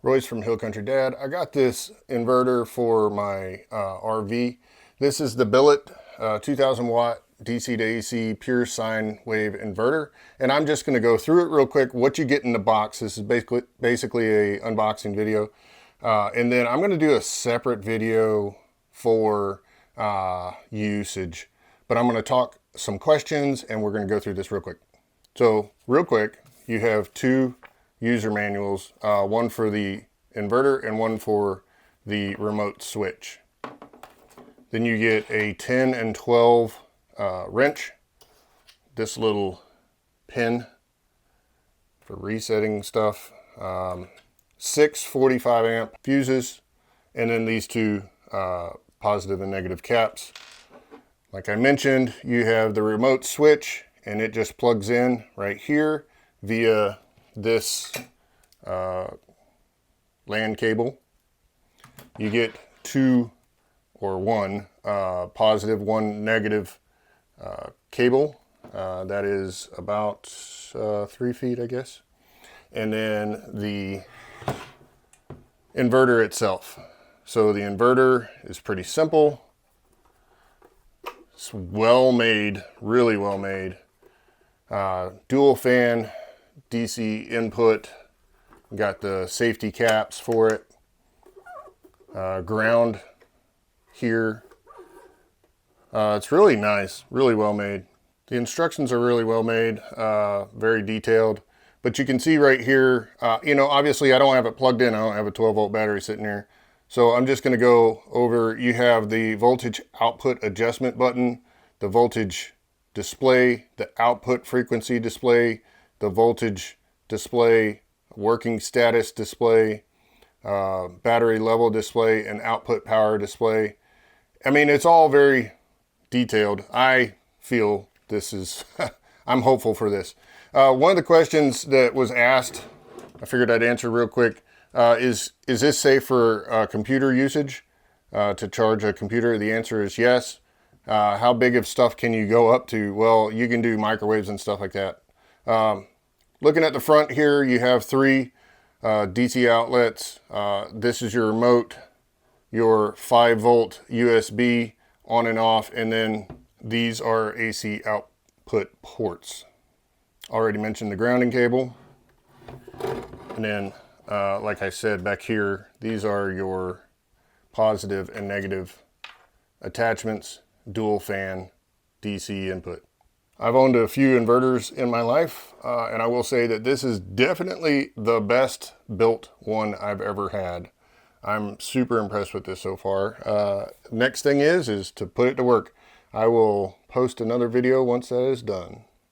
Royce from Hill Country Dad. I got this inverter for my RV. This is the Belttt 2000 watt DC to AC pure sine wave inverter, and I'm just going to go through it real quick. What you get in the box. This is basically a unboxing video, and then I'm going to do a separate video for usage. But I'm going to talk some questions, and we're going to go through this real quick. So real quick, you have two user manuals, one for the inverter and one for the remote switch. Then you get a 10 and 12 wrench, this little pin for resetting stuff, 6 45 amp fuses, and then these two positive and negative caps. Like I mentioned, you have the remote switch, and it just plugs in right here via this LAN cable. You get two or one positive, one negative cable. That is about 3 feet, I guess. And then the inverter itself. So the inverter is pretty simple. It's well made, really well made. Dual fan DC input. Got the safety caps for it. Ground here. It's really nice, really well made. The instructions are really well made, very detailed. But you can see right here, obviously I don't have it plugged in. I don't have a 12 volt battery sitting here. So I'm just going to go over, you have the voltage output adjustment button, the voltage display, the output frequency display, the voltage display, working status display, battery level display, and output power display. I mean, it's all very detailed. I feel this is, I'm hopeful for this. One of the questions that was asked, I figured I'd answer real quick, is this safe for computer usage, to charge a computer? The answer is yes. How big of stuff can you go up to? Well, you can do microwaves and stuff like that. Looking at the front here, you have three DC outlets. This is your remote, your 5 volt USB on and off, and then these are AC output ports. Already mentioned the grounding cable. And then, like I said, back here, these are your positive and negative attachments, dual fan, DC input. I've owned a few inverters in my life, and I will say that this is definitely the best built one I've ever had. I'm super impressed with this so far. Next thing is to put it to work. I will post another video once that is done.